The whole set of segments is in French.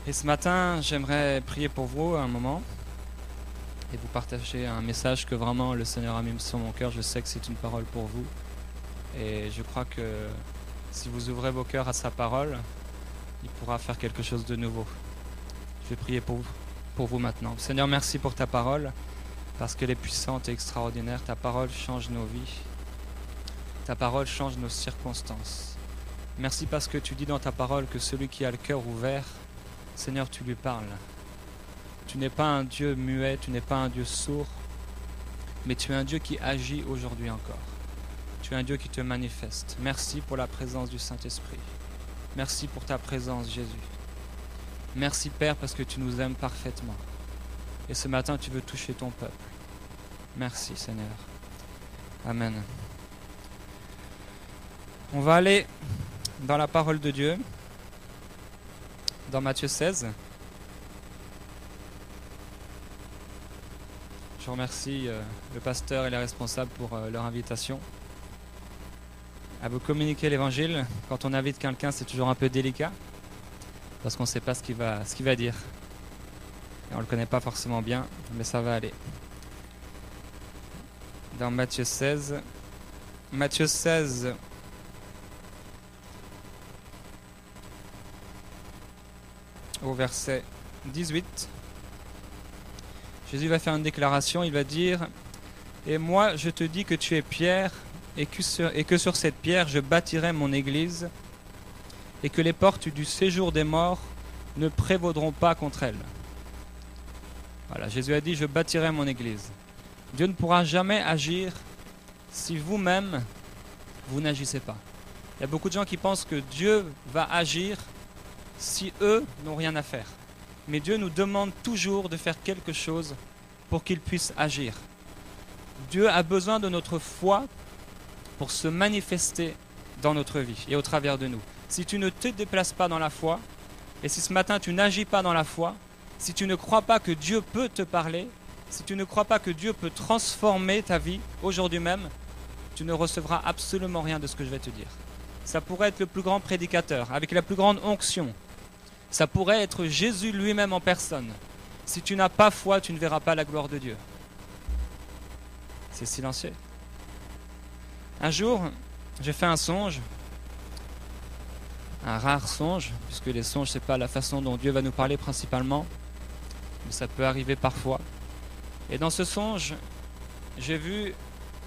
Et ce matin, j'aimerais prier pour vous un moment et vous partager un message que vraiment le Seigneur a mis sur mon cœur. Je sais que c'est une parole pour vous et je crois que si vous ouvrez vos cœurs à sa parole, il pourra faire quelque chose de nouveau. Je vais prier pour vous maintenant. Seigneur, merci pour ta parole parce qu'elle est puissante et extraordinaire. Ta parole change nos vies. Ta parole change nos circonstances. Merci parce que tu dis dans ta parole que celui qui a le cœur ouvert, Seigneur, tu lui parles. Tu n'es pas un Dieu muet, tu n'es pas un Dieu sourd, mais tu es un Dieu qui agit aujourd'hui encore. Tu es un Dieu qui te manifeste. Merci pour la présence du Saint-Esprit. Merci pour ta présence, Jésus. Merci, Père, parce que tu nous aimes parfaitement. Et ce matin, tu veux toucher ton peuple. Merci, Seigneur. Amen. On va aller dans la parole de Dieu, dans Matthieu 16. Je remercie le pasteur et les responsables pour leur invitation à vous communiquer l'évangile. Quand on invite quelqu'un, c'est toujours un peu délicat parce qu'on ne sait pas ce qu'il va dire. Et on ne le connaît pas forcément bien, mais ça va aller. Dans Matthieu 16, au verset 18, Jésus va faire une déclaration, il va dire « Et moi, je te dis que tu es Pierre, et que sur cette pierre, je bâtirai mon église, et que les portes du séjour des morts ne prévaudront pas contre elle. » Voilà, Jésus a dit « Je bâtirai mon église ». Dieu ne pourra jamais agir si vous-même, vous n'agissez pas. Il y a beaucoup de gens qui pensent que Dieu va agir si eux n'ont rien à faire. Mais Dieu nous demande toujours de faire quelque chose pour qu'il puisse agir. Dieu a besoin de notre foi pour se manifester dans notre vie et au travers de nous. Si tu ne te déplaces pas dans la foi, et si ce matin tu n'agis pas dans la foi, si tu ne crois pas que Dieu peut te parler, si tu ne crois pas que Dieu peut transformer ta vie aujourd'hui même, tu ne recevras absolument rien de ce que je vais te dire. Ça pourrait être le plus grand prédicateur, avec la plus grande onction. Ça pourrait être Jésus lui-même en personne. Si tu n'as pas foi, tu ne verras pas la gloire de Dieu. C'est silencieux. Un jour, j'ai fait un songe, un rare songe, puisque les songes, ce n'est pas la façon dont Dieu va nous parler principalement, mais ça peut arriver parfois. Et dans ce songe, j'ai vu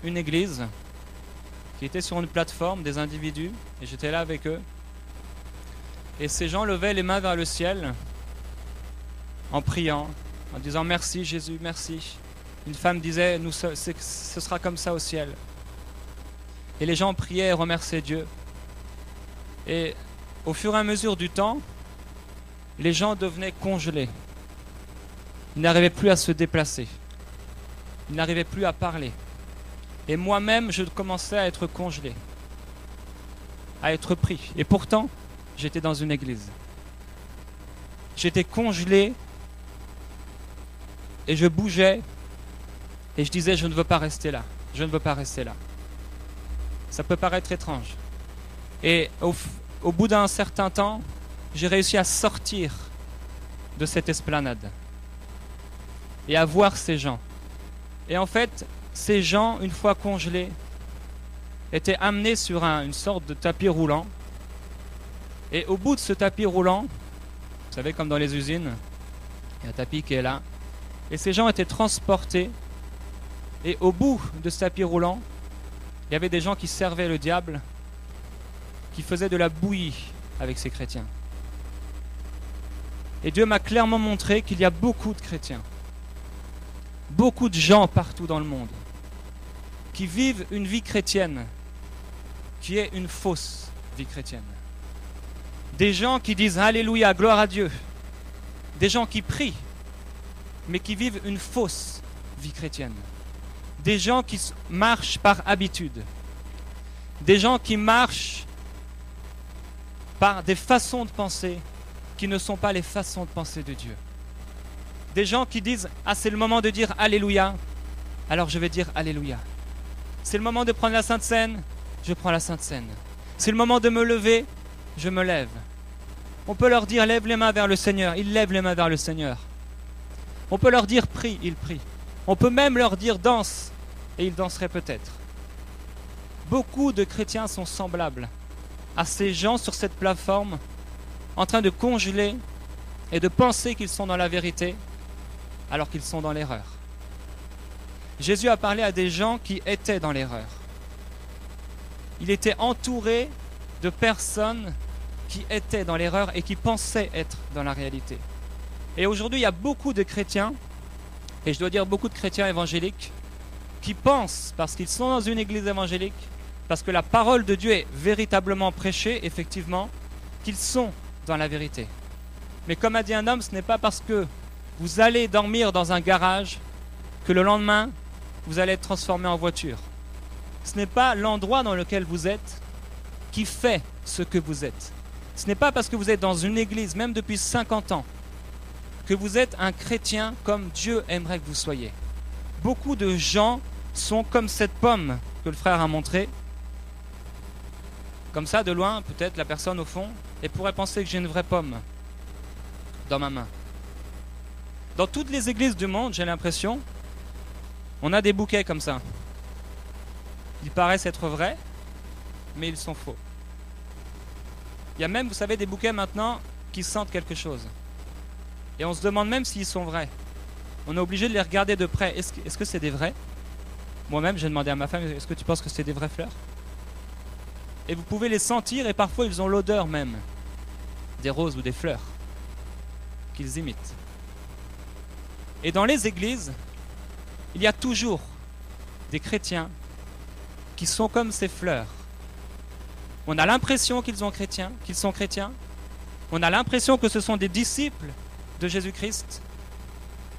une église qui était sur une plateforme, des individus, et j'étais là avec eux. Et ces gens levaient les mains vers le ciel en priant, en disant « Merci Jésus, merci ». Une femme disait « Ce sera comme ça au ciel ». Et les gens priaient et remerciaient Dieu. Et au fur et à mesure du temps, les gens devenaient congelés. Ils n'arrivaient plus à se déplacer. Ils n'arrivaient plus à parler. Et moi-même, je commençais à être congelé, à être pris. Et pourtant, j'étais dans une église. J'étais congelé et je bougeais et je disais je ne veux pas rester là, je ne veux pas rester là. Ça peut paraître étrange. Et au bout d'un certain temps, j'ai réussi à sortir de cette esplanade et à voir ces gens. Et en fait, ces gens, une fois congelés, étaient amenés sur une sorte de tapis roulant. Et au bout de ce tapis roulant, vous savez, comme dans les usines, il y a un tapis qui est là. Et ces gens étaient transportés. Et au bout de ce tapis roulant, il y avait des gens qui servaient le diable, qui faisaient de la bouillie avec ces chrétiens. Et Dieu m'a clairement montré qu'il y a beaucoup de chrétiens, beaucoup de gens partout dans le monde, qui vivent une vie chrétienne, qui est une fausse vie chrétienne. Des gens qui disent Alléluia, gloire à Dieu. Des gens qui prient, mais qui vivent une fausse vie chrétienne. Des gens qui marchent par habitude. Des gens qui marchent par des façons de penser qui ne sont pas les façons de penser de Dieu. Des gens qui disent « Ah, c'est le moment de dire Alléluia, alors je vais dire Alléluia. C'est le moment de prendre la Sainte Seine, je prends la Sainte Seine. C'est le moment de me lever, je me lève. » On peut leur dire lève les mains vers le Seigneur, ils lèvent les mains vers le Seigneur. On peut leur dire prie, ils prient. On peut même leur dire danse, et ils danseraient peut-être. Beaucoup de chrétiens sont semblables à ces gens sur cette plateforme, en train de congeler et de penser qu'ils sont dans la vérité, alors qu'ils sont dans l'erreur. Jésus a parlé à des gens qui étaient dans l'erreur. Il était entouré de personnes qui étaient dans l'erreur et qui pensaient être dans la réalité. Et aujourd'hui, il y a beaucoup de chrétiens, et je dois dire beaucoup de chrétiens évangéliques, qui pensent, parce qu'ils sont dans une église évangélique, parce que la parole de Dieu est véritablement prêchée, effectivement, qu'ils sont dans la vérité. Mais comme a dit un homme, ce n'est pas parce que vous allez dormir dans un garage que le lendemain, vous allez être transformé en voiture. Ce n'est pas l'endroit dans lequel vous êtes qui fait ce que vous êtes. Ce n'est pas parce que vous êtes dans une église, même depuis 50 ans, que vous êtes un chrétien comme Dieu aimerait que vous soyez. Beaucoup de gens sont comme cette pomme que le frère a montrée. Comme ça, de loin, peut-être la personne au fond, elle pourrait penser que j'ai une vraie pomme dans ma main. Dans toutes les églises du monde, j'ai l'impression, on a des bouquets comme ça. Ils paraissent être vrais, mais ils sont faux. Il y a même, vous savez, des bouquets maintenant qui sentent quelque chose. Et on se demande même s'ils sont vrais. On est obligé de les regarder de près. Est-ce que c'est des vrais? Moi-même, j'ai demandé à ma femme, est-ce que tu penses que c'est des vraies fleurs? Et vous pouvez les sentir, et parfois ils ont l'odeur même des roses ou des fleurs qu'ils imitent. Et dans les églises, il y a toujours des chrétiens qui sont comme ces fleurs. On a l'impression qu'ils sont chrétiens. On a l'impression que ce sont des disciples de Jésus-Christ.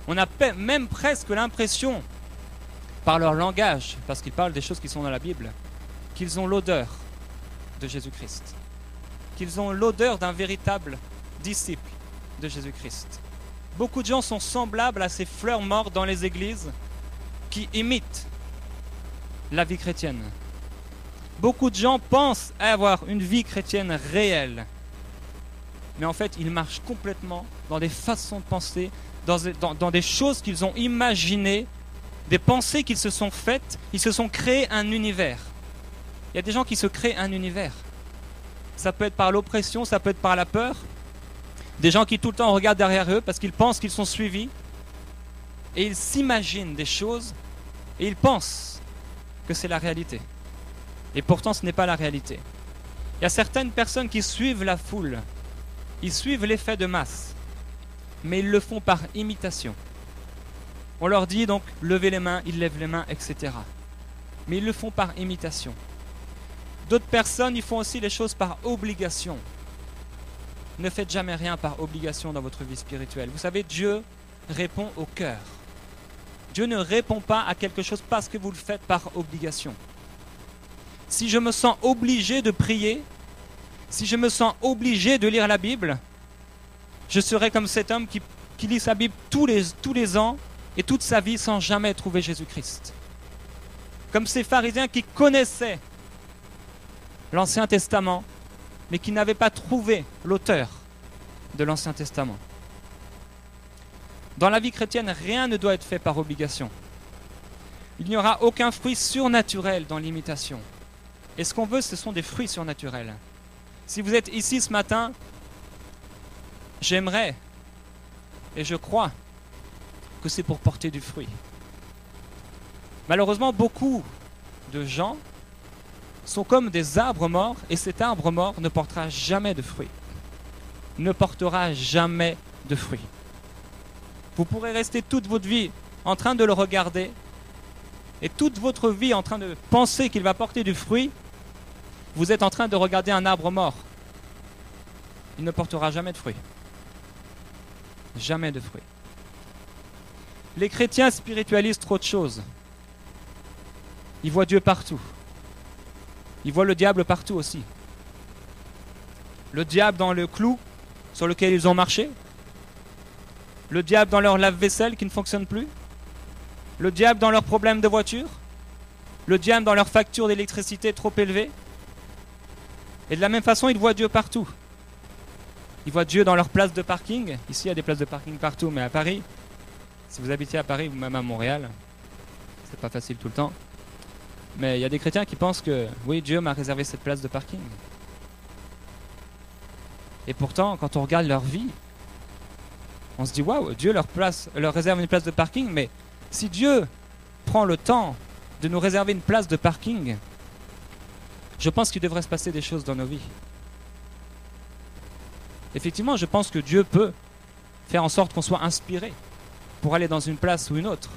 On a même presque l'impression, par leur langage, parce qu'ils parlent des choses qui sont dans la Bible, qu'ils ont l'odeur de Jésus-Christ. Qu'ils ont l'odeur d'un véritable disciple de Jésus-Christ. Beaucoup de gens sont semblables à ces fleurs mortes dans les églises qui imitent la vie chrétienne. Beaucoup de gens pensent avoir une vie chrétienne réelle. Mais en fait, ils marchent complètement dans des façons de penser, dans des choses qu'ils ont imaginées, des pensées qu'ils se sont faites. Ils se sont créés un univers. Il y a des gens qui se créent un univers. Ça peut être par l'oppression, ça peut être par la peur. Des gens qui tout le temps regardent derrière eux parce qu'ils pensent qu'ils sont suivis. Et ils s'imaginent des choses et ils pensent que c'est la réalité. Et pourtant, ce n'est pas la réalité. Il y a certaines personnes qui suivent la foule. Ils suivent l'effet de masse. Mais ils le font par imitation. On leur dit donc, levez les mains, ils lèvent les mains, etc. Mais ils le font par imitation. D'autres personnes, ils font aussi les choses par obligation. Ne faites jamais rien par obligation dans votre vie spirituelle. Vous savez, Dieu répond au cœur. Dieu ne répond pas à quelque chose parce que vous le faites par obligation. Si je me sens obligé de prier, si je me sens obligé de lire la Bible, je serai comme cet homme qui lit sa Bible tous les ans et toute sa vie sans jamais trouver Jésus-Christ. Comme ces pharisiens qui connaissaient l'Ancien Testament, mais qui n'avaient pas trouvé l'auteur de l'Ancien Testament. Dans la vie chrétienne, rien ne doit être fait par obligation. Il n'y aura aucun fruit surnaturel dans l'imitation. Et ce qu'on veut, ce sont des fruits surnaturels. Si vous êtes ici ce matin, j'aimerais et je crois que c'est pour porter du fruit. Malheureusement, beaucoup de gens sont comme des arbres morts et cet arbre mort ne portera jamais de fruits. Ne portera jamais de fruits. Vous pourrez rester toute votre vie en train de le regarder et toute votre vie en train de penser qu'il va porter du fruit. Vous êtes en train de regarder un arbre mort. Il ne portera jamais de fruits. Jamais de fruits. Les chrétiens spiritualisent trop de choses. Ils voient Dieu partout. Ils voient le diable partout aussi. Le diable dans le clou sur lequel ils ont marché. Le diable dans leur lave-vaisselle qui ne fonctionne plus. Le diable dans leurs problèmes de voiture. Le diable dans leur facture d'électricité trop élevée. Et de la même façon, ils voient Dieu partout. Ils voient Dieu dans leur place de parking. Ici, il y a des places de parking partout, mais à Paris, si vous habitez à Paris ou même à Montréal, c'est pas facile tout le temps. Mais il y a des chrétiens qui pensent que, oui, Dieu m'a réservé cette place de parking. Et pourtant, quand on regarde leur vie, on se dit, waouh, Dieu leur réserve une place de parking, mais si Dieu prend le temps de nous réserver une place de parking, je pense qu'il devrait se passer des choses dans nos vies. Effectivement, je pense que Dieu peut faire en sorte qu'on soit inspiré pour aller dans une place ou une autre.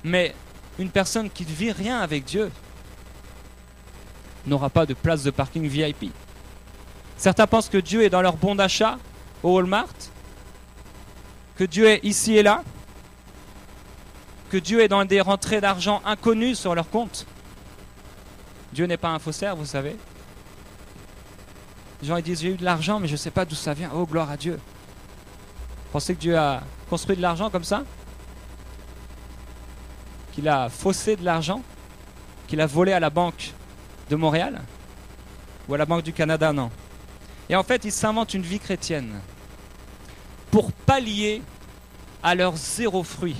Mais une personne qui ne vit rien avec Dieu n'aura pas de place de parking VIP. Certains pensent que Dieu est dans leur bon d'achat au Walmart, que Dieu est ici et là, que Dieu est dans des rentrées d'argent inconnues sur leur compte. Dieu n'est pas un faussaire, vous savez. Les gens ils disent, j'ai eu de l'argent, mais je ne sais pas d'où ça vient. Oh, gloire à Dieu. Vous pensez que Dieu a construit de l'argent comme ça? Qu'il a faussé de l'argent? Qu'il a volé à la Banque de Montréal? Ou à la Banque du Canada? Non. Et en fait, ils s'inventent une vie chrétienne pour pallier à leur zéro fruit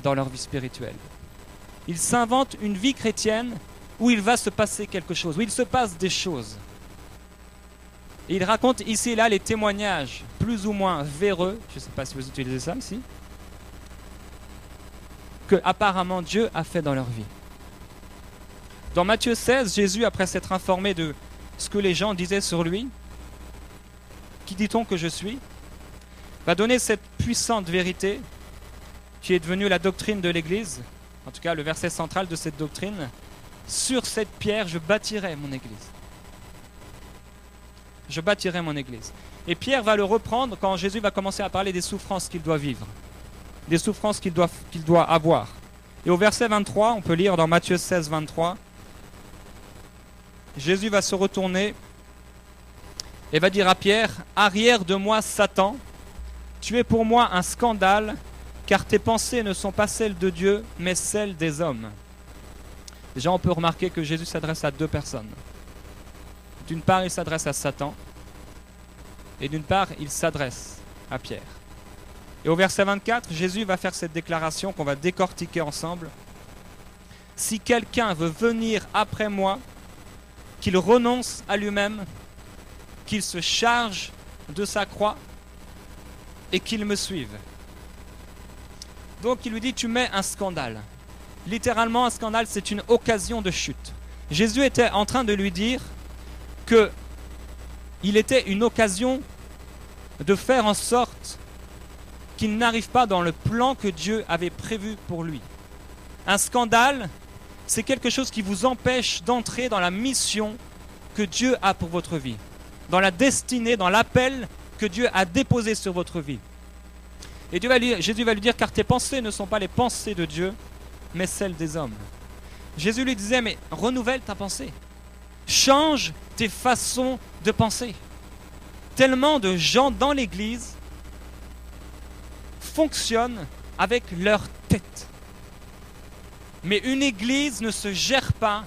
dans leur vie spirituelle. Ils s'inventent une vie chrétienne où il va se passer quelque chose, où il se passe des choses. Et ils racontent ici et là les témoignages plus ou moins véreux, je ne sais pas si vous utilisez ça ici, que apparemment Dieu a fait dans leur vie. Dans Matthieu 16, Jésus, après s'être informé de ce que les gens disaient sur lui, qui dit-on que je suis, va donner cette puissante vérité qui est devenue la doctrine de l'Église, en tout cas le verset central de cette doctrine. Sur cette pierre, je bâtirai mon Église. Je bâtirai mon Église. Et Pierre va le reprendre quand Jésus va commencer à parler des souffrances qu'il doit vivre, des souffrances qu'il doit avoir. Et au verset 23, on peut lire dans Matthieu 16, 23, Jésus va se retourner et va dire à Pierre, « Arrière de moi, Satan, tu es pour moi un scandale, car tes pensées ne sont pas celles de Dieu, mais celles des hommes. » Déjà, on peut remarquer que Jésus s'adresse à deux personnes. D'une part, il s'adresse à Satan, et d'une part, il s'adresse à Pierre. Et au verset 24, Jésus va faire cette déclaration qu'on va décortiquer ensemble. « Si quelqu'un veut venir après moi, qu'il renonce à lui-même, qu'il se charge de sa croix et qu'il me suive. » Donc il lui dit, tu mets un scandale. Littéralement, un scandale, c'est une occasion de chute. Jésus était en train de lui dire que il était une occasion de faire en sorte qu'il n'arrive pas dans le plan que Dieu avait prévu pour lui. Un scandale, c'est quelque chose qui vous empêche d'entrer dans la mission que Dieu a pour votre vie, dans la destinée, dans l'appel que Dieu a déposé sur votre vie. Et Jésus va lui dire, car tes pensées ne sont pas les pensées de Dieu, mais celles des hommes. Jésus lui disait, mais renouvelle ta pensée. Change tes façons de penser. Tellement de gens dans l'Église fonctionnent avec leur tête. Mais une Église ne se gère pas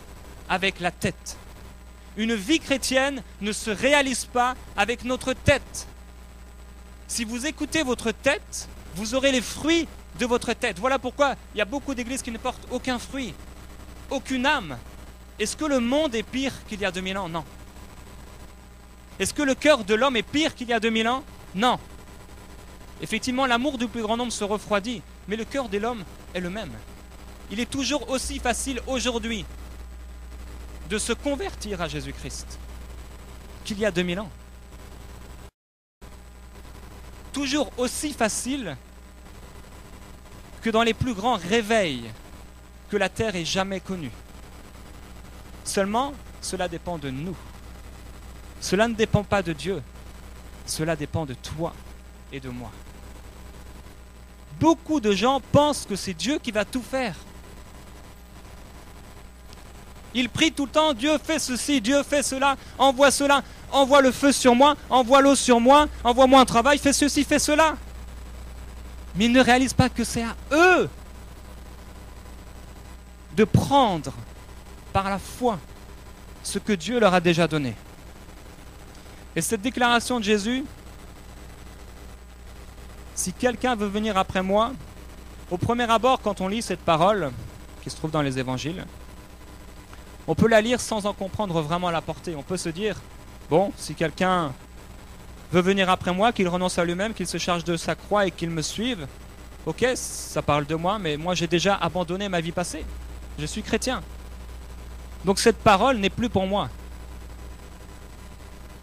avec la tête. Une vie chrétienne ne se réalise pas avec notre tête. Si vous écoutez votre tête, vous aurez les fruits de votre tête. Voilà pourquoi il y a beaucoup d'églises qui ne portent aucun fruit, aucune âme. Est-ce que le monde est pire qu'il y a 2000 ans? Non. Est-ce que le cœur de l'homme est pire qu'il y a 2000 ans? Non. Effectivement, l'amour du plus grand nombre se refroidit, mais le cœur de l'homme est le même. Il est toujours aussi facile aujourd'hui de se convertir à Jésus-Christ qu'il y a 2000 ans. Toujours aussi facile que dans les plus grands réveils que la terre ait jamais connus. Seulement, cela dépend de nous. Cela ne dépend pas de Dieu. Cela dépend de toi et de moi. Beaucoup de gens pensent que c'est Dieu qui va tout faire. Ils prient tout le temps, Dieu fait ceci, Dieu fait cela, envoie le feu sur moi, envoie l'eau sur moi, envoie-moi un travail, fais ceci, fais cela. Mais ils ne réalisent pas que c'est à eux de prendre par la foi ce que Dieu leur a déjà donné. Et cette déclaration de Jésus, si quelqu'un veut venir après moi, au premier abord, quand on lit cette parole, qui se trouve dans les évangiles, on peut la lire sans en comprendre vraiment la portée. On peut se dire, bon, si quelqu'un veut venir après moi, qu'il renonce à lui-même, qu'il se charge de sa croix et qu'il me suive, ok, ça parle de moi, mais moi j'ai déjà abandonné ma vie passée. Je suis chrétien. Donc cette parole n'est plus pour moi.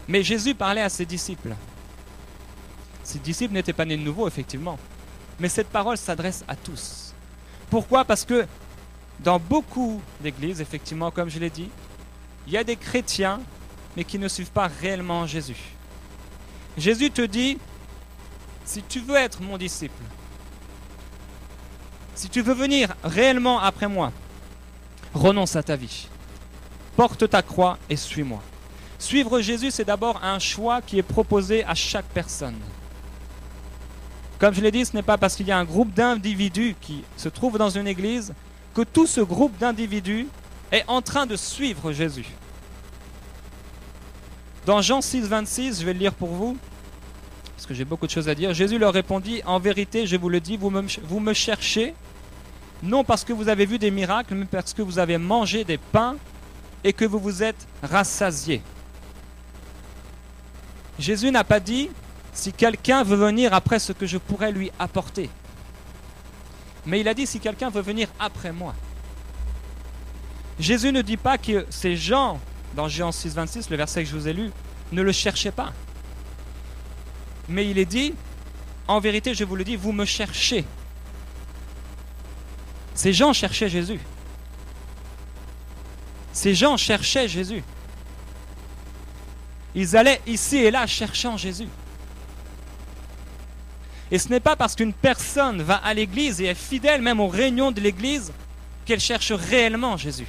Mais Jésus parlait à ses disciples. Ses disciples n'étaient pas nés de nouveau, effectivement. Mais cette parole s'adresse à tous. Pourquoi? Parce que dans beaucoup d'églises, effectivement, comme je l'ai dit, il y a des chrétiens, mais qui ne suivent pas réellement Jésus. Jésus te dit, si tu veux être mon disciple, si tu veux venir réellement après moi, renonce à ta vie. Porte ta croix et suis-moi. Suivre Jésus, c'est d'abord un choix qui est proposé à chaque personne. Comme je l'ai dit, ce n'est pas parce qu'il y a un groupe d'individus qui se trouve dans une église que tout ce groupe d'individus est en train de suivre Jésus. Dans Jean 6, 26, je vais le lire pour vous, parce que j'ai beaucoup de choses à dire. Jésus leur répondit, en vérité, je vous le dis, vous me cherchez, non parce que vous avez vu des miracles, mais parce que vous avez mangé des pains et que vous vous êtes rassasiés. Jésus n'a pas dit, si quelqu'un veut venir après ce que je pourrais lui apporter. Mais il a dit, si quelqu'un veut venir après moi. Jésus ne dit pas que ces gens, dans Jean 6, 26, le verset que je vous ai lu, ne le cherchaient pas. Mais il est dit, en vérité, je vous le dis, vous me cherchez. Ces gens cherchaient Jésus. Ces gens cherchaient Jésus. Ils allaient ici et là cherchant Jésus. Et ce n'est pas parce qu'une personne va à l'église et est fidèle même aux réunions de l'église qu'elle cherche réellement Jésus.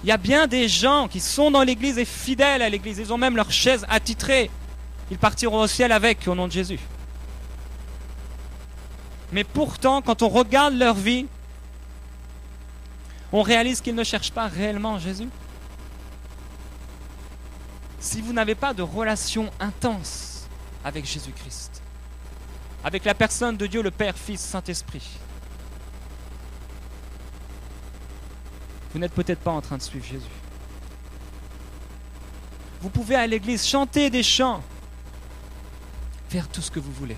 Il y a bien des gens qui sont dans l'église et fidèles à l'église. Ils ont même leur chaise attitrée. Ils partiront au ciel avec, au nom de Jésus. Mais pourtant, quand on regarde leur vie, on réalise qu'ils ne cherchent pas réellement Jésus. Si vous n'avez pas de relation intense avec Jésus-Christ, avec la personne de Dieu, le Père, Fils, Saint-Esprit, vous n'êtes peut-être pas en train de suivre Jésus. Vous pouvez à l'église chanter des chants, faire tout ce que vous voulez.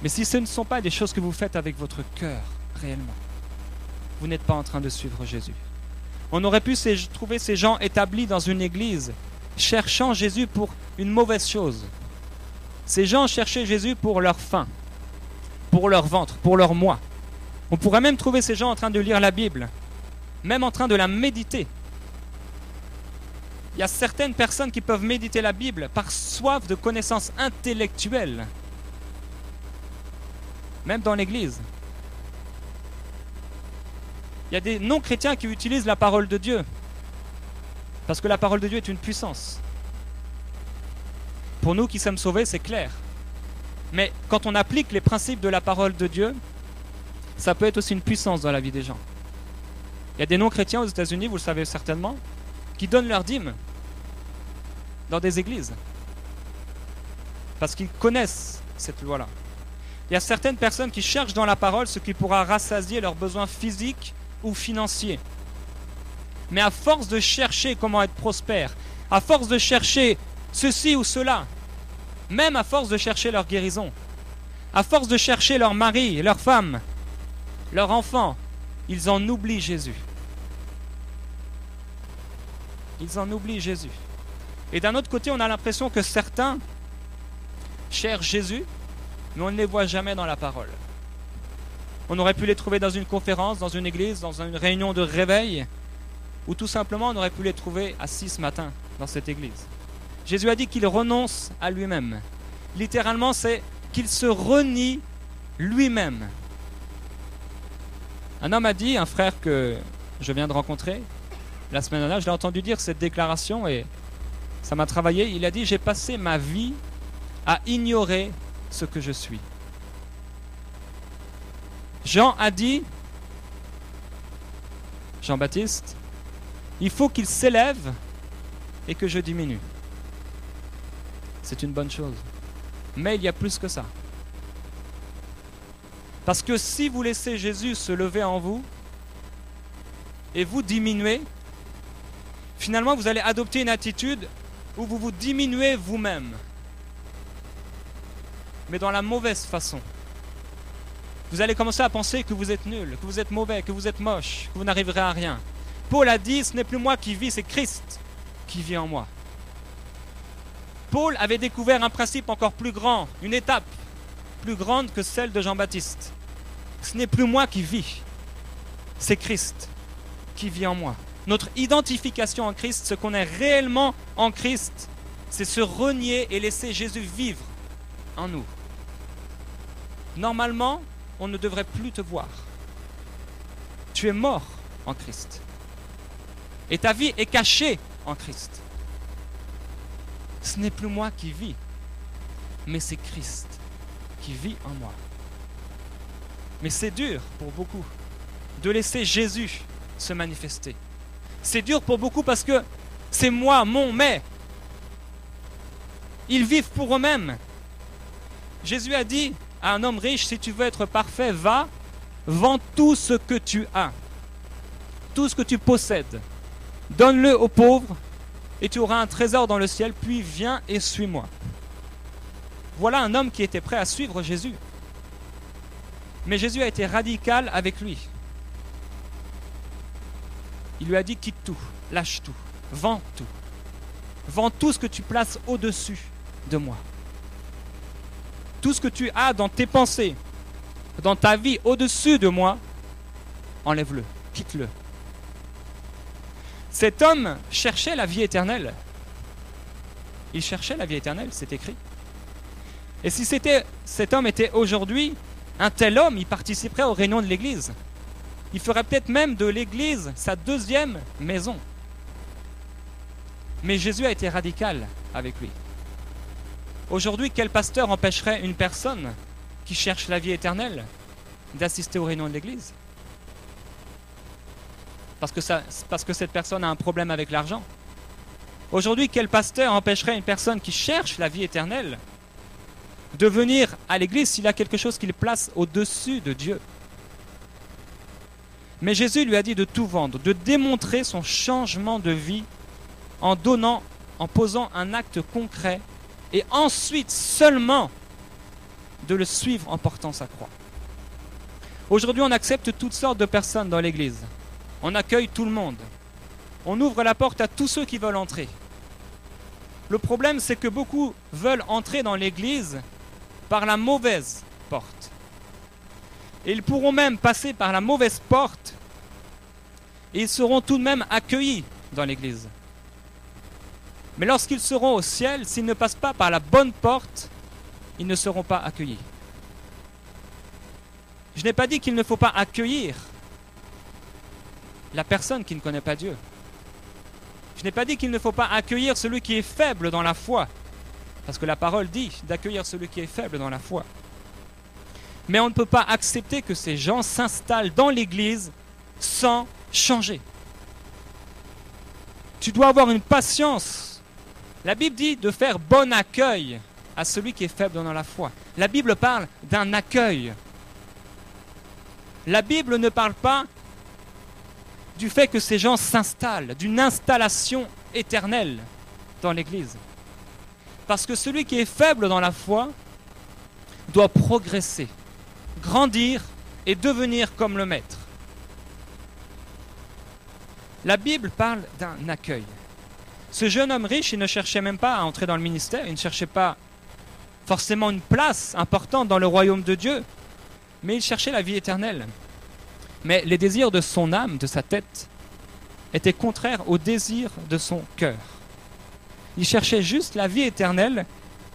Mais si ce ne sont pas des choses que vous faites avec votre cœur, réellement, vous n'êtes pas en train de suivre Jésus. On aurait pu trouver ces gens établis dans une église, cherchant Jésus pour une mauvaise chose. Ces gens cherchaient Jésus pour leur faim, pour leur ventre, pour leur moi. On pourrait même trouver ces gens en train de lire la Bible, même en train de la méditer. Il y a certaines personnes qui peuvent méditer la Bible par soif de connaissances intellectuelles, même dans l'église. Il y a des non-chrétiens qui utilisent la parole de Dieu, parce que la parole de Dieu est une puissance. Pour nous qui sommes sauvés, c'est clair. Mais quand on applique les principes de la parole de Dieu, ça peut être aussi une puissance dans la vie des gens. Il y a des non-chrétiens aux États-Unis, vous le savez certainement, qui donnent leur dîme dans des églises, parce qu'ils connaissent cette loi-là. Il y a certaines personnes qui cherchent dans la parole ce qui pourra rassasier leurs besoins physiques ou financiers. Mais à force de chercher comment être prospère, à force de chercher ceci ou cela, même à force de chercher leur guérison, à force de chercher leur mari, leur femme, leur enfant, ils en oublient Jésus. Ils en oublient Jésus. Et d'un autre côté, on a l'impression que certains cherchent Jésus, mais on ne les voit jamais dans la parole. On aurait pu les trouver dans une conférence, dans une église, dans une réunion de réveil, ou tout simplement on aurait pu les trouver assis ce matin dans cette église. Jésus a dit qu'il renonce à lui-même. Littéralement, c'est qu'il se renie lui-même. Un homme a dit, un frère que je viens de rencontrer la semaine dernière, je l'ai entendu dire cette déclaration et ça m'a travaillé. Il a dit, j'ai passé ma vie à ignorer ce que je suis. Jean a dit, Jean-Baptiste, il faut qu'il s'élève et que je diminue. C'est une bonne chose. Mais il y a plus que ça. Parce que si vous laissez Jésus se lever en vous et vous diminuer, finalement vous allez adopter une attitude où vous vous diminuez vous-même. Mais dans la mauvaise façon. Vous allez commencer à penser que vous êtes nul, que vous êtes mauvais, que vous êtes moche, que vous n'arriverez à rien. Paul a dit, ce n'est plus moi qui vis, c'est Christ qui vit en moi. Paul avait découvert un principe encore plus grand, une étape plus grande que celle de Jean-Baptiste. Ce n'est plus moi qui vis, c'est Christ qui vit en moi. Notre identification en Christ, ce qu'on est réellement en Christ, c'est se renier et laisser Jésus vivre en nous. Normalement, on ne devrait plus te voir. Tu es mort en Christ. Et ta vie est cachée en Christ. Ce n'est plus moi qui vis, mais c'est Christ qui vit en moi. Mais c'est dur pour beaucoup de laisser Jésus se manifester. C'est dur pour beaucoup parce que c'est moi, mon mais. Ils vivent pour eux-mêmes. Jésus a dit à un homme riche, si tu veux être parfait, va, vends tout ce que tu as, tout ce que tu possèdes. Donne-le aux pauvres et tu auras un trésor dans le ciel, puis viens et suis-moi. Voilà un homme qui était prêt à suivre Jésus. Mais Jésus a été radical avec lui. Il lui a dit, quitte tout, lâche tout, vends tout. Vends tout ce que tu places au-dessus de moi. Tout ce que tu as dans tes pensées, dans ta vie au-dessus de moi, enlève-le, quitte-le. Cet homme cherchait la vie éternelle. Il cherchait la vie éternelle, c'est écrit. Et si cet homme était aujourd'hui un tel homme, il participerait aux réunions de l'Église. Il ferait peut-être même de l'Église sa deuxième maison. Mais Jésus a été radical avec lui. Aujourd'hui, quel pasteur empêcherait une personne qui cherche la vie éternelle d'assister aux réunions de l'Église ? Parce que cette personne a un problème avec l'argent. Aujourd'hui, quel pasteur empêcherait une personne qui cherche la vie éternelle de venir à l'église s'il a quelque chose qu'il place au-dessus de Dieu? Mais Jésus lui a dit de tout vendre, de démontrer son changement de vie en donnant, en posant un acte concret et ensuite seulement de le suivre en portant sa croix. Aujourd'hui, on accepte toutes sortes de personnes dans l'église. On accueille tout le monde. On ouvre la porte à tous ceux qui veulent entrer. Le problème, c'est que beaucoup veulent entrer dans l'église par la mauvaise porte. Et ils pourront même passer par la mauvaise porte et ils seront tout de même accueillis dans l'église. Mais lorsqu'ils seront au ciel, s'ils ne passent pas par la bonne porte, ils ne seront pas accueillis. Je n'ai pas dit qu'il ne faut pas accueillir la personne qui ne connaît pas Dieu. Je n'ai pas dit qu'il ne faut pas accueillir celui qui est faible dans la foi, parce que la parole dit d'accueillir celui qui est faible dans la foi. Mais on ne peut pas accepter que ces gens s'installent dans l'église sans changer. Tu dois avoir une patience. La Bible dit de faire bon accueil à celui qui est faible dans la foi. La Bible parle d'un accueil. La Bible ne parle pas du fait que ces gens s'installent, d'une installation éternelle dans l'église. Parce que celui qui est faible dans la foi doit progresser, grandir et devenir comme le maître. La Bible parle d'un accueil. Ce jeune homme riche, il ne cherchait même pas à entrer dans le ministère, il ne cherchait pas forcément une place importante dans le royaume de Dieu, mais il cherchait la vie éternelle. Mais les désirs de son âme, de sa tête, étaient contraires aux désirs de son cœur. Il cherchait juste la vie éternelle,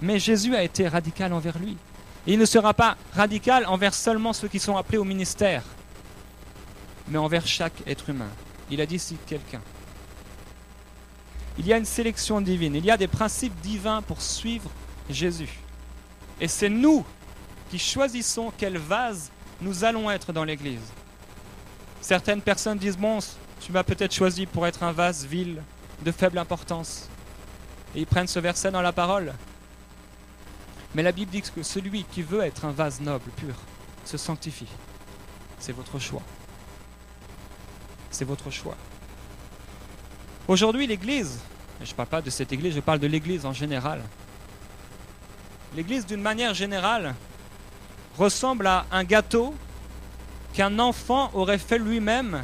mais Jésus a été radical envers lui. Et il ne sera pas radical envers seulement ceux qui sont appelés au ministère, mais envers chaque être humain. Il a dit si quelqu'un. Il y a une sélection divine, il y a des principes divins pour suivre Jésus. Et c'est nous qui choisissons quel vase nous allons être dans l'église. Certaines personnes disent, bon, tu m'as peut-être choisi pour être un vase vil, de faible importance. et ils prennent ce verset dans la parole. Mais la Bible dit que celui qui veut être un vase noble, pur, se sanctifie. C'est votre choix. C'est votre choix. Aujourd'hui, l'Église, et je ne parle pas de cette Église, je parle de l'Église en général. L'Église, d'une manière générale, ressemble à un gâteau qu'un enfant aurait fait lui-même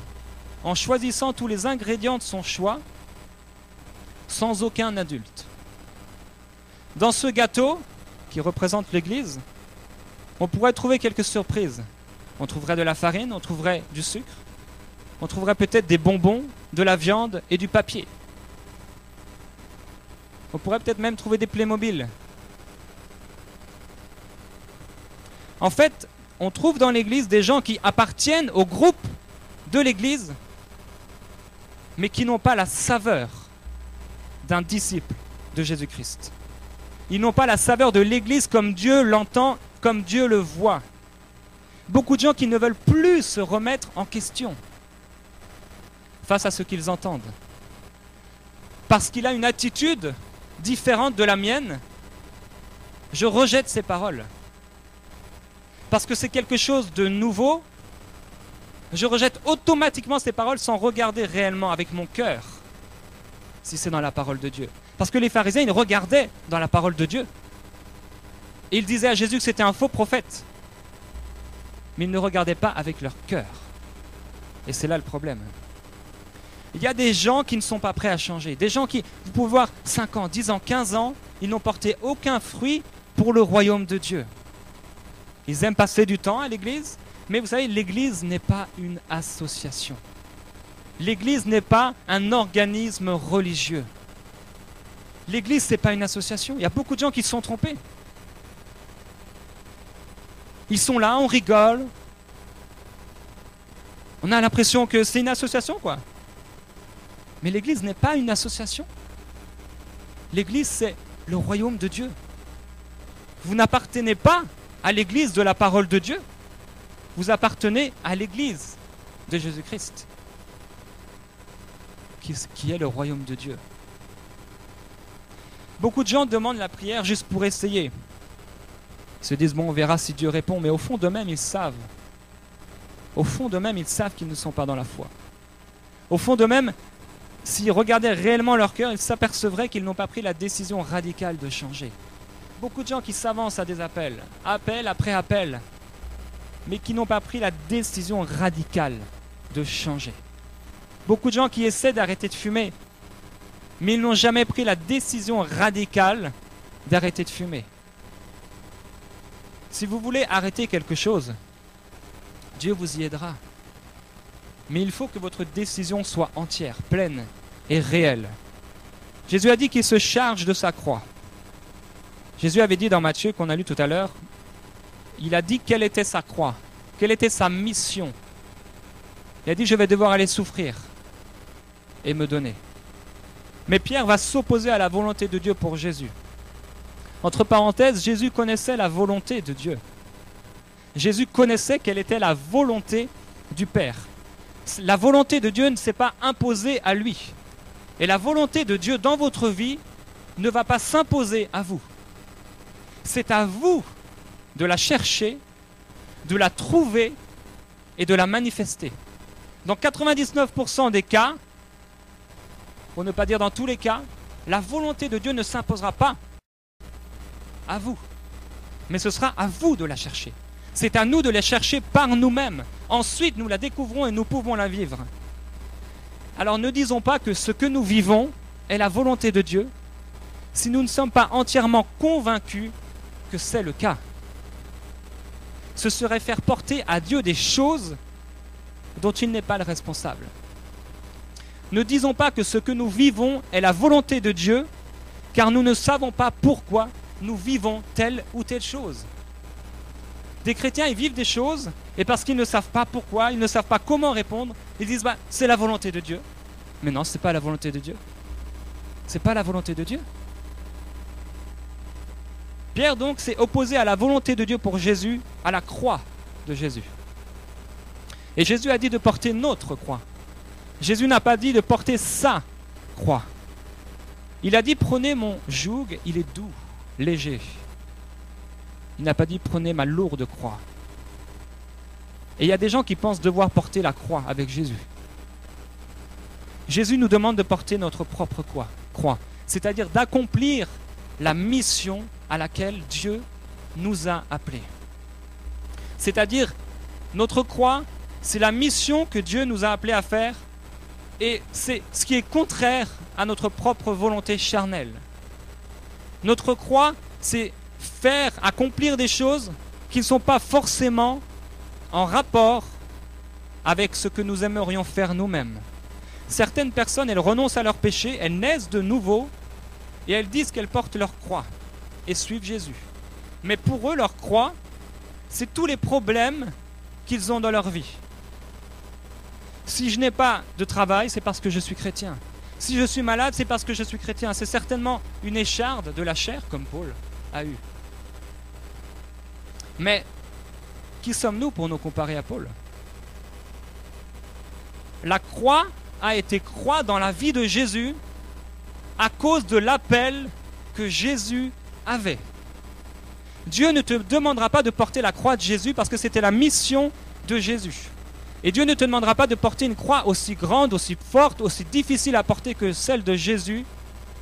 en choisissant tous les ingrédients de son choix, sans aucun adulte. Dans ce gâteau, qui représente l'Église, on pourrait trouver quelques surprises. On trouverait de la farine, on trouverait du sucre, on trouverait peut-être des bonbons, de la viande et du papier. On pourrait peut-être même trouver des Playmobil. En fait, on trouve dans l'Église des gens qui appartiennent au groupe de l'Église, mais qui n'ont pas la saveur d'un disciple de Jésus-Christ. Ils n'ont pas la saveur de l'Église comme Dieu l'entend, comme Dieu le voit. Beaucoup de gens qui ne veulent plus se remettre en question face à ce qu'ils entendent. Parce qu'il a une attitude différente de la mienne, je rejette ses paroles. Parce que c'est quelque chose de nouveau, je rejette automatiquement ses paroles sans regarder réellement avec mon cœur si c'est dans la parole de Dieu. Parce que les pharisiens, ils regardaient dans la parole de Dieu. Et ils disaient à Jésus que c'était un faux prophète. Mais ils ne regardaient pas avec leur cœur. Et c'est là le problème. Il y a des gens qui ne sont pas prêts à changer. Des gens qui, vous pouvez voir, 5 ans, 10 ans, 15 ans, ils n'ont porté aucun fruit pour le royaume de Dieu. Ils aiment passer du temps à l'église, mais vous savez, l'église n'est pas une association. L'église n'est pas un organisme religieux. L'église, ce n'est pas une association. Il y a beaucoup de gens qui se sont trompés. Ils sont là, on rigole. On a l'impression que c'est une association, quoi. Mais l'église n'est pas une association. L'église, c'est le royaume de Dieu. Vous n'appartenez pas à l'église de la parole de Dieu. Vous appartenez à l'église de Jésus-Christ, qui est le royaume de Dieu. Beaucoup de gens demandent la prière juste pour essayer. Ils se disent, bon, on verra si Dieu répond, mais au fond d'eux-mêmes, ils savent. Au fond d'eux-mêmes, ils savent qu'ils ne sont pas dans la foi. Au fond d'eux-mêmes, s'ils regardaient réellement leur cœur, ils s'apercevraient qu'ils n'ont pas pris la décision radicale de changer. Beaucoup de gens qui s'avancent à des appels, appel après appel, mais qui n'ont pas pris la décision radicale de changer. Beaucoup de gens qui essaient d'arrêter de fumer, mais ils n'ont jamais pris la décision radicale d'arrêter de fumer. Si vous voulez arrêter quelque chose, Dieu vous y aidera. Mais il faut que votre décision soit entière, pleine et réelle. Jésus a dit qu'il se charge de sa croix. Jésus avait dit dans Matthieu, qu'on a lu tout à l'heure, il a dit quelle était sa croix, quelle était sa mission. Il a dit, je vais devoir aller souffrir et me donner. Mais Pierre va s'opposer à la volonté de Dieu pour Jésus. Entre parenthèses, Jésus connaissait la volonté de Dieu. Jésus connaissait quelle était la volonté du Père. La volonté de Dieu ne s'est pas imposée à lui. Et la volonté de Dieu dans votre vie ne va pas s'imposer à vous. C'est à vous de la chercher, de la trouver et de la manifester. Dans 99% des cas, pour ne pas dire dans tous les cas, la volonté de Dieu ne s'imposera pas à vous. Mais ce sera à vous de la chercher. C'est à nous de la chercher par nous-mêmes. Ensuite, nous la découvrons et nous pouvons la vivre. Alors ne disons pas que ce que nous vivons est la volonté de Dieu si nous ne sommes pas entièrement convaincus que c'est le cas. Ce serait faire porter à Dieu des choses dont il n'est pas le responsable. Ne disons pas que ce que nous vivons est la volonté de Dieu, car nous ne savons pas pourquoi nous vivons telle ou telle chose. Des chrétiens, ils vivent des choses, et parce qu'ils ne savent pas pourquoi, ils ne savent pas comment répondre, ils disent, c'est la volonté de Dieu. Mais non, ce n'est pas la volonté de Dieu. Ce n'est pas la volonté de Dieu. Pierre, donc, s'est opposé à la volonté de Dieu pour Jésus, à la croix de Jésus. Et Jésus a dit de porter notre croix. Jésus n'a pas dit de porter sa croix. Il a dit prenez mon joug, il est doux, léger. Il n'a pas dit prenez ma lourde croix. Et il y a des gens qui pensent devoir porter la croix avec Jésus. Jésus nous demande de porter notre propre croix, c'est-à-dire d'accomplir la mission à laquelle Dieu nous a appelés. C'est-à-dire, notre croix, c'est la mission que Dieu nous a appelés à faire, et c'est ce qui est contraire à notre propre volonté charnelle. Notre croix, c'est accomplir des choses qui ne sont pas forcément en rapport avec ce que nous aimerions faire nous-mêmes. Certaines personnes, elles renoncent à leur péché, elles naissent de nouveau et elles disent qu'elles portent leur croix et suivent Jésus. Mais pour eux, leur croix, c'est tous les problèmes qu'ils ont dans leur vie. Si je n'ai pas de travail, c'est parce que je suis chrétien. Si je suis malade, c'est parce que je suis chrétien. C'est certainement une écharde de la chair, comme Paul a eu. Mais qui sommes-nous pour nous comparer à Paul? La croix a été croix dans la vie de Jésus à cause de l'appel que Jésus avait. Dieu ne te demandera pas de porter la croix de Jésus parce que c'était la mission de Jésus. Et Dieu ne te demandera pas de porter une croix aussi grande, aussi forte, aussi difficile à porter que celle de Jésus,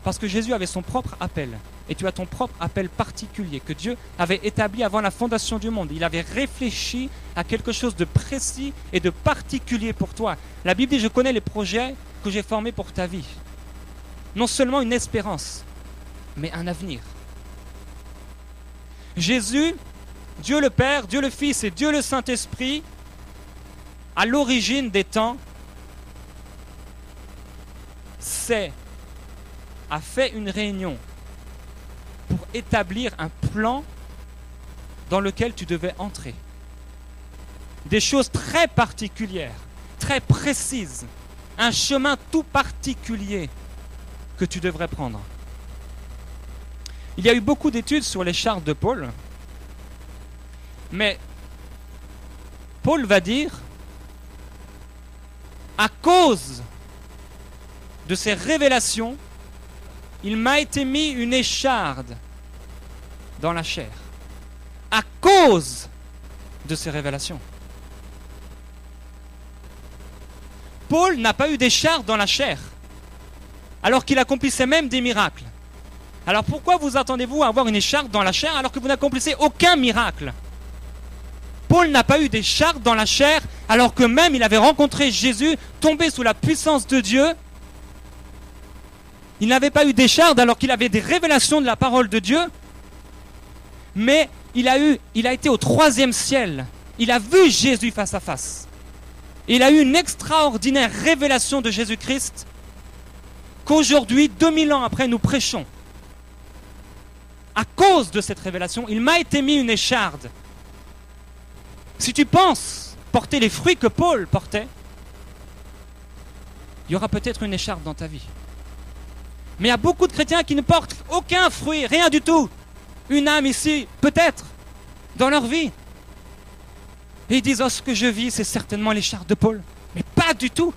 parce que Jésus avait son propre appel. Et tu as ton propre appel particulier que Dieu avait établi avant la fondation du monde. Il avait réfléchi à quelque chose de précis et de particulier pour toi. La Bible dit, je connais les projets que j'ai formés pour ta vie. Non seulement une espérance, mais un avenir. Jésus, Dieu le Père, Dieu le Fils et Dieu le Saint-Esprit, à l'origine des temps, a fait une réunion pour établir un plan dans lequel tu devais entrer. Des choses très particulières, très précises, un chemin tout particulier que tu devrais prendre. Il y a eu beaucoup d'études sur les chartes de Paul, mais Paul va dire, à cause de ces révélations, il m'a été mis une écharde dans la chair. À cause de ces révélations. Paul n'a pas eu d'écharde dans la chair, alors qu'il accomplissait même des miracles. Alors pourquoi vous attendez-vous à avoir une écharde dans la chair alors que vous n'accomplissez aucun miracle? Paul n'a pas eu d'écharde dans la chair alors que même il avait rencontré Jésus, tombé sous la puissance de Dieu. Il n'avait pas eu d'écharde alors qu'il avait des révélations de la parole de Dieu. Mais il a été au 3e ciel. Il a vu Jésus face à face. Il a eu une extraordinaire révélation de Jésus-Christ qu'aujourd'hui, 2000 ans après, nous prêchons. À cause de cette révélation, il m'a été mis une écharde. Si tu penses porter les fruits que Paul portait, il y aura peut-être une écharde dans ta vie. Mais il y a beaucoup de chrétiens qui ne portent aucun fruit, rien du tout. Une âme ici, peut-être, dans leur vie. Et ils disent, oh, ce que je vis, c'est certainement l'écharde de Paul. Mais pas du tout,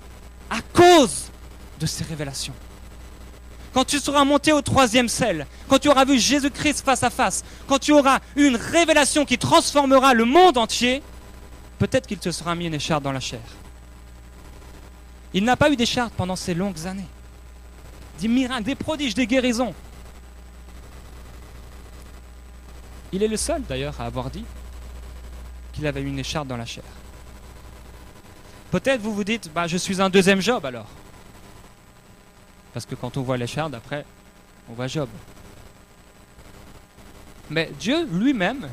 à cause de ces révélations. Quand tu seras monté au 3e ciel, quand tu auras vu Jésus-Christ face à face, quand tu auras une révélation qui transformera le monde entier, peut-être qu'il te sera mis une écharde dans la chair. Il n'a pas eu d'écharde pendant ces longues années. Des miracles, des prodiges, des guérisons. Il est le seul d'ailleurs à avoir dit qu'il avait une écharde dans la chair. Peut-être vous vous dites, je suis un 2e Job alors. Parce que quand on voit l'écharde, après, on voit Job. Mais Dieu lui-même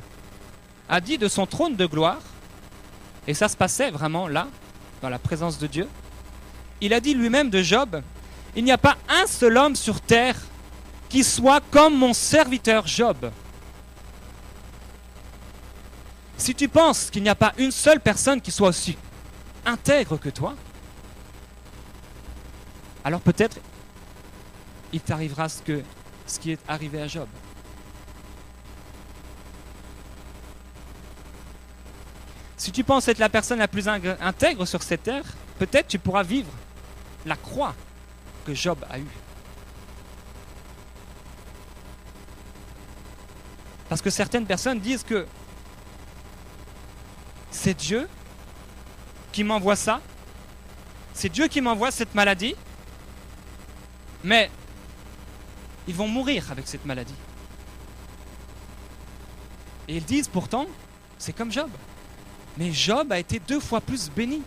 a dit de son trône de gloire, et ça se passait vraiment là, dans la présence de Dieu, il a dit lui-même de Job, il n'y a pas un seul homme sur terre qui soit comme mon serviteur Job. Si tu penses qu'il n'y a pas une seule personne qui soit aussi intègre que toi, alors peut-être il t'arrivera ce qui est arrivé à Job. Si tu penses être la personne la plus intègre sur cette terre, peut-être tu pourras vivre la croix que Job a eue. Parce que certaines personnes disent que c'est Dieu qui m'envoie ça, c'est Dieu qui m'envoie cette maladie, mais ils vont mourir avec cette maladie. Et ils disent pourtant, c'est comme Job. Mais Job a été 2 fois plus béni.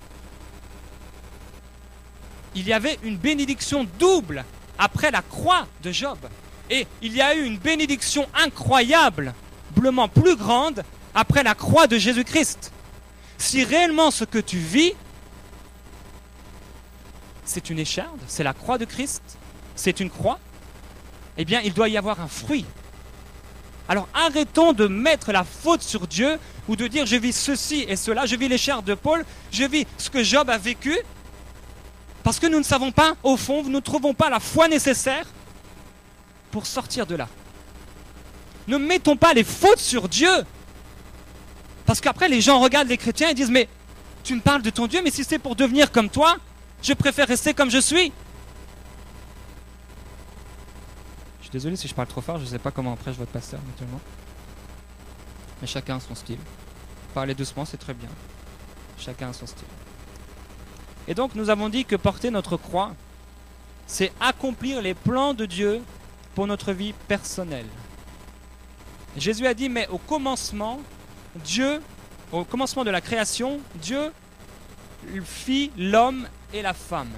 Il y avait une bénédiction double après la croix de Job. Et il y a eu une bénédiction incroyablement plus grande après la croix de Jésus-Christ. Si réellement ce que tu vis, c'est une écharde, c'est la croix de Christ, c'est une croix, eh bien il doit y avoir un fruit. Alors arrêtons de mettre la faute sur Dieu ou de dire je vis ceci et cela, je vis l'écharde de Paul, je vis ce que Job a vécu, parce que nous ne savons pas, au fond, nous ne trouvons pas la foi nécessaire pour sortir de là. Ne mettons pas les fautes sur Dieu, parce qu'après les gens regardent les chrétiens et disent mais tu me parles de ton Dieu, mais si c'est pour devenir comme toi, je préfère rester comme je suis. Je suis désolé si je parle trop fort, je ne sais pas comment prêche votre pasteur naturellement. Mais chacun a son style. Parler doucement, c'est très bien. Chacun a son style. Et donc nous avons dit que porter notre croix, c'est accomplir les plans de Dieu pour notre vie personnelle. Jésus a dit, mais au commencement de la création, Dieu fit l'homme et la femme.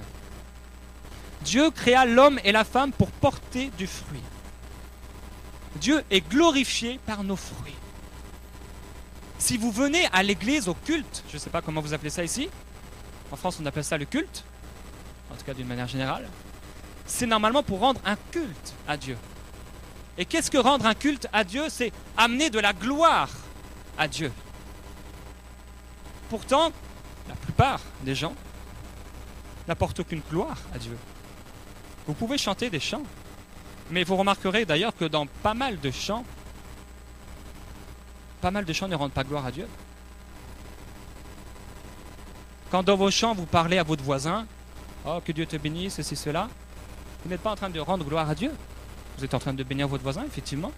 Dieu créa l'homme et la femme pour porter du fruit. Dieu est glorifié par nos fruits. Si vous venez à l'église, au culte, je ne sais pas comment vous appelez ça ici, en France on appelle ça le culte, en tout cas d'une manière générale, c'est normalement pour rendre un culte à Dieu. Et qu'est-ce que rendre un culte à Dieu? C'est amener de la gloire à Dieu. Pourtant, la plupart des gens n'apportent aucune gloire à Dieu. Vous pouvez chanter des chants, mais vous remarquerez d'ailleurs que dans pas mal de chants ne rendent pas gloire à Dieu. Quand dans vos chants vous parlez à votre voisin, oh que Dieu te bénisse, ceci, cela, vous n'êtes pas en train de rendre gloire à Dieu. Vous êtes en train de bénir votre voisin, effectivement.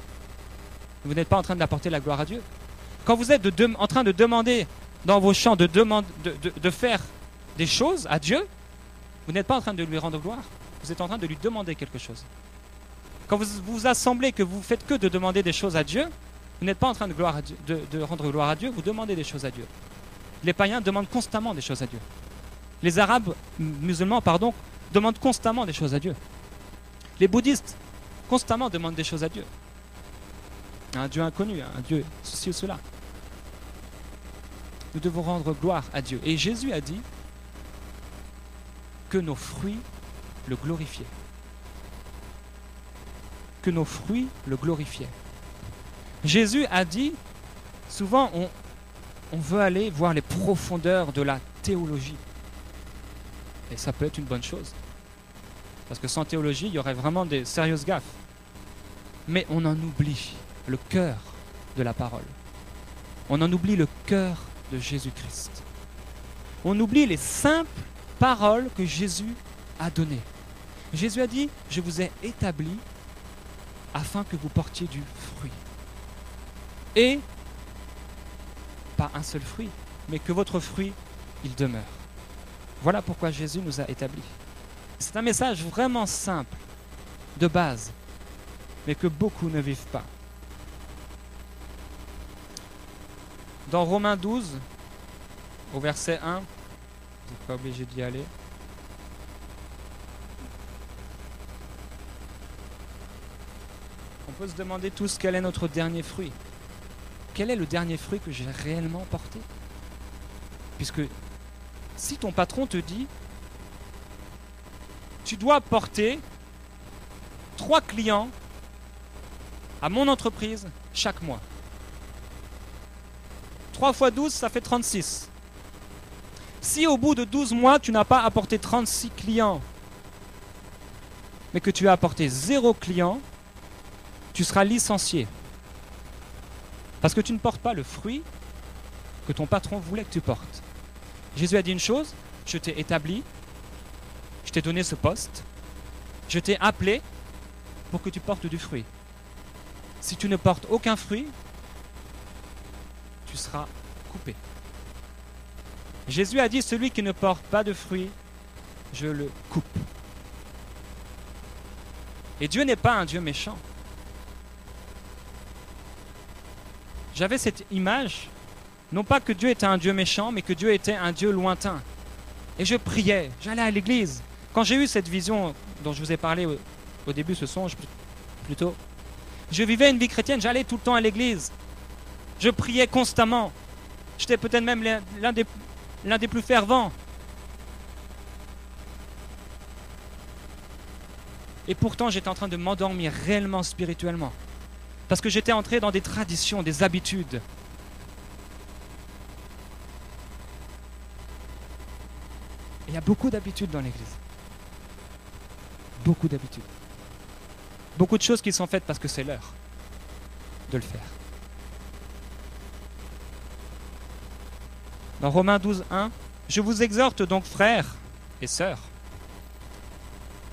Vous n'êtes pas en train d'apporter la gloire à Dieu. Quand vous êtes en train de demander dans vos chants de faire des choses à Dieu, vous n'êtes pas en train de lui rendre gloire. Vous êtes en train de lui demander quelque chose. Quand vous vous assemblez, que vous faites que de demander des choses à Dieu, vous n'êtes pas en train de rendre gloire à Dieu, vous demandez des choses à Dieu. Les païens demandent constamment des choses à Dieu. Les arabes, musulmans, demandent constamment des choses à Dieu. Les bouddhistes, constamment demandent des choses à Dieu. Un Dieu inconnu, un Dieu ceci ou cela. Nous devons rendre gloire à Dieu. Et Jésus a dit que nos fruits le glorifiaient. Que nos fruits le glorifiaient. Jésus a dit, souvent on veut aller voir les profondeurs de la théologie. Et ça peut être une bonne chose. Parce que sans théologie, il y aurait vraiment des sérieuses gaffes. Mais on en oublie le cœur de la parole. On en oublie le cœur de Jésus-Christ. On oublie les simples paroles que Jésus a données. Jésus a dit, je vous ai établi afin que vous portiez du fruit. Et, pas un seul fruit, mais que votre fruit, il demeure. Voilà pourquoi Jésus nous a établis. C'est un message vraiment simple, de base, mais que beaucoup ne vivent pas. Dans Romains 12, au verset 1, vous n'êtes pas obligé d'y aller. On peut se demander tous quel est notre dernier fruit. Quel est le dernier fruit que j'ai réellement porté? Puisque si ton patron te dit tu dois porter 3 clients à mon entreprise chaque mois. 3 fois 12, ça fait 36. Si au bout de 12 mois, tu n'as pas apporté 36 clients, mais que tu as apporté 0 client, tu seras licencié. Parce que tu ne portes pas le fruit que ton patron voulait que tu portes. Jésus a dit une chose, je t'ai établi, je t'ai donné ce poste, je t'ai appelé pour que tu portes du fruit. Si tu ne portes aucun fruit, tu seras coupé. Jésus a dit, celui qui ne porte pas de fruits, je le coupe. Et Dieu n'est pas un Dieu méchant. J'avais cette image, non pas que Dieu était un Dieu méchant, mais que Dieu était un Dieu lointain. Et je priais, j'allais à l'église. Quand j'ai eu cette vision dont je vous ai parlé au début, ce songe plutôt, je vivais une vie chrétienne, j'allais tout le temps à l'église. Je priais constamment. J'étais peut-être même l'un des plus fervents. Et pourtant, j'étais en train de m'endormir réellement spirituellement. Parce que j'étais entré dans des traditions, des habitudes. Et il y a beaucoup d'habitudes dans l'Église. Beaucoup d'habitudes. Beaucoup de choses qui sont faites parce que c'est l'heure de le faire. Dans Romains 12, 1, « Je vous exhorte donc, frères et sœurs,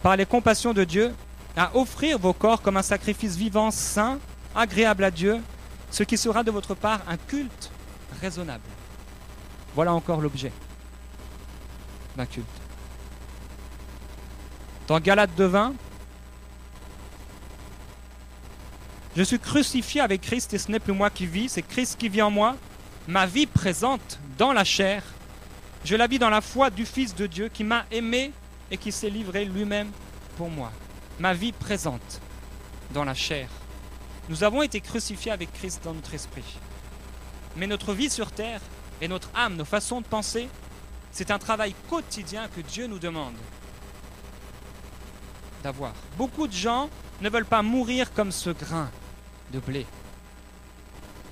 par les compassions de Dieu, à offrir vos corps comme un sacrifice vivant, saint, agréable à Dieu, ce qui sera de votre part un culte raisonnable. » Voilà encore l'objet d'un culte. Dans Galates 2:20, « Je suis crucifié avec Christ et ce n'est plus moi qui vis, c'est Christ qui vit en moi. Ma vie présente dans la chair, je la vis dans la foi du Fils de Dieu qui m'a aimé et qui s'est livré lui-même pour moi. » Ma vie présente dans la chair. Nous avons été crucifiés avec Christ dans notre esprit. Mais notre vie sur terre et notre âme, nos façons de penser, c'est un travail quotidien que Dieu nous demande d'avoir. Beaucoup de gens ne veulent pas mourir comme ce grain de blé.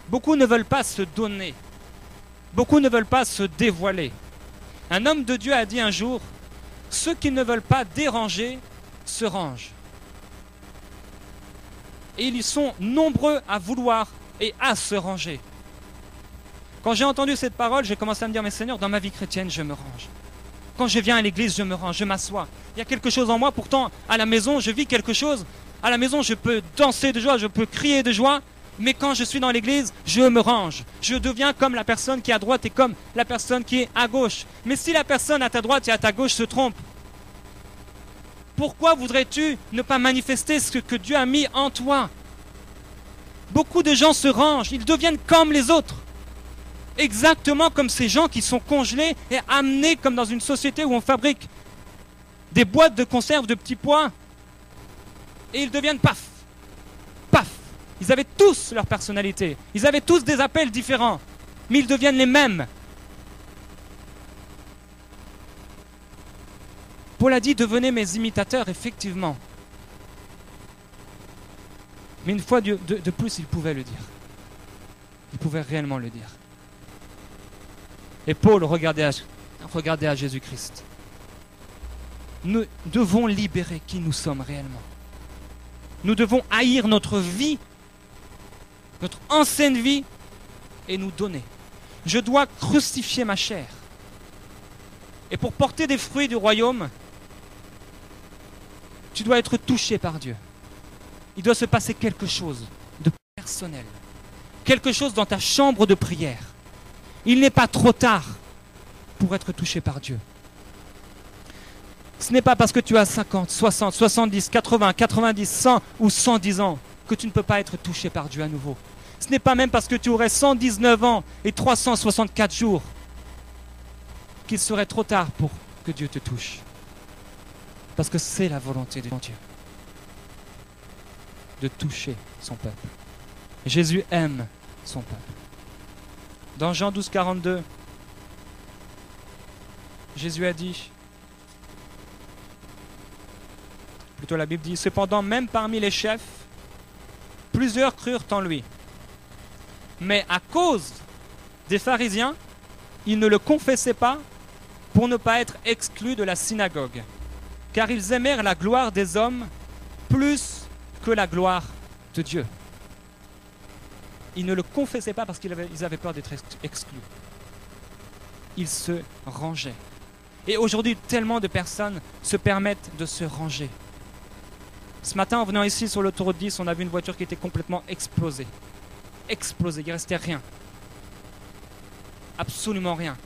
Beaucoup ne veulent pas se donner. Beaucoup ne veulent pas se dévoiler. Un homme de Dieu a dit un jour, « Ceux qui ne veulent pas déranger se rangent. » Et ils sont nombreux à vouloir et à se ranger. Quand j'ai entendu cette parole, j'ai commencé à me dire, mais Seigneur, dans ma vie chrétienne, je me range. Quand je viens à l'église, je me range, je m'assois. Il y a quelque chose en moi, pourtant, à la maison, je vis quelque chose. À la maison, je peux danser de joie, je peux crier de joie. Mais quand je suis dans l'église, je me range. Je deviens comme la personne qui est à droite et comme la personne qui est à gauche. Mais si la personne à ta droite et à ta gauche se trompe, pourquoi voudrais-tu ne pas manifester ce que Dieu a mis en toi? Beaucoup de gens se rangent, ils deviennent comme les autres. Exactement comme ces gens qui sont congelés et amenés comme dans une société où on fabrique des boîtes de conserve de petits pois. Et ils deviennent paf, paf. Ils avaient tous leur personnalité, ils avaient tous des appels différents, mais ils deviennent les mêmes. Paul a dit, devenez mes imitateurs, effectivement. Mais une fois de plus, il pouvait le dire. Il pouvait réellement le dire. Et Paul regardait à Jésus-Christ. Nous devons libérer qui nous sommes réellement. Nous devons haïr notre vie, notre ancienne vie, et nous donner. Je dois crucifier ma chair. Et pour porter des fruits du royaume, tu dois être touché par Dieu. Il doit se passer quelque chose de personnel. Quelque chose dans ta chambre de prière. Il n'est pas trop tard pour être touché par Dieu. Ce n'est pas parce que tu as 50, 60, 70, 80, 90, 100 ou 110 ans que tu ne peux pas être touché par Dieu à nouveau. Ce n'est pas même parce que tu aurais 119 ans et 364 jours qu'il serait trop tard pour que Dieu te touche. Parce que c'est la volonté de Dieu de toucher son peuple. Jésus aime son peuple. Dans Jean 12, 42, Jésus a dit, plutôt la Bible dit, cependant même parmi les chefs, plusieurs crurent en lui. Mais à cause des pharisiens, ils ne le confessaient pas pour ne pas être exclus de la synagogue, car ils aimèrent la gloire des hommes plus que la gloire de Dieu. Ils ne le confessaient pas parce qu'ils avaient peur d'être exclus. Ils se rangeaient. Et aujourd'hui, tellement de personnes se permettent de se ranger. Ce matin, en venant ici sur l'autoroute 10, on a vu une voiture qui était complètement explosée. Explosée, il ne restait rien. absolument rien.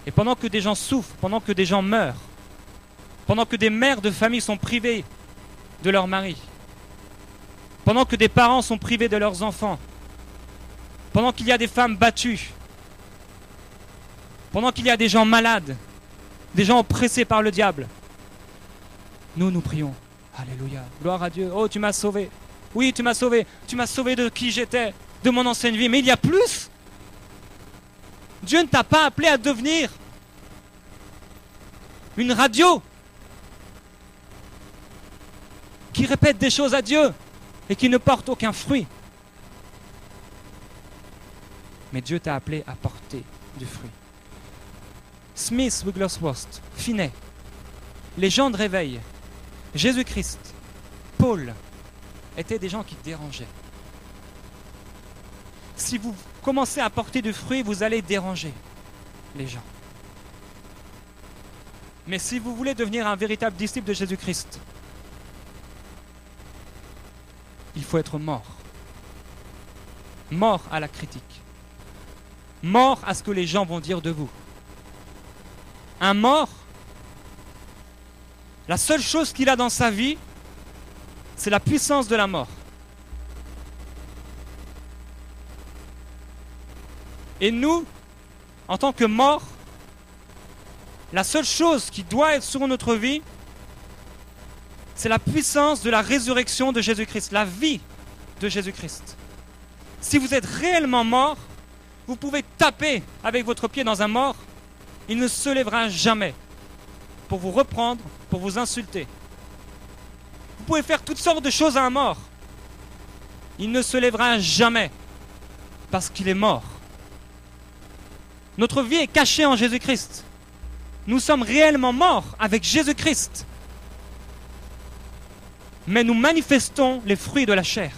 Et pendant que des gens souffrent, pendant que des gens meurent, pendant que des mères de famille sont privées de leur mari, pendant que des parents sont privés de leurs enfants, pendant qu'il y a des femmes battues, pendant qu'il y a des gens malades, des gens oppressés par le diable, nous prions. Alléluia, gloire à Dieu. Oh, tu m'as sauvé. Oui, tu m'as sauvé. Tu m'as sauvé de qui j'étais, de mon ancienne vie. Mais il y a plus. Dieu ne t'a pas appelé à devenir une radio qui répète des choses à Dieu et qui ne porte aucun fruit. Mais Dieu t'a appelé à porter du fruit. Smith Wigglesworth, Finney, les gens de réveil, Jésus-Christ, Paul, étaient des gens qui dérangeaient. Si vous commencez à porter du fruit, vous allez déranger les gens. Mais si vous voulez devenir un véritable disciple de Jésus-Christ, il faut être mort. Mort à la critique. Mort à ce que les gens vont dire de vous. Un mort, la seule chose qu'il a dans sa vie, c'est la puissance de la mort. Et nous, en tant que morts, la seule chose qui doit être sur notre vie, c'est la puissance de la résurrection de Jésus-Christ, la vie de Jésus-Christ. Si vous êtes réellement mort, vous pouvez taper avec votre pied dans un mort, il ne se lèvera jamais pour vous reprendre, pour vous insulter. Vous pouvez faire toutes sortes de choses à un mort. Il ne se lèvera jamais parce qu'il est mort. Notre vie est cachée en Jésus-Christ. Nous sommes réellement morts avec Jésus-Christ. Mais nous manifestons les fruits de la chair.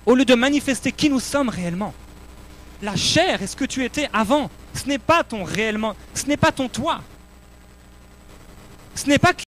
Au lieu de manifester qui nous sommes réellement. La chair est ce que tu étais avant. Ce n'est pas ton réellement, ce n'est pas ton toi. Ce n'est pas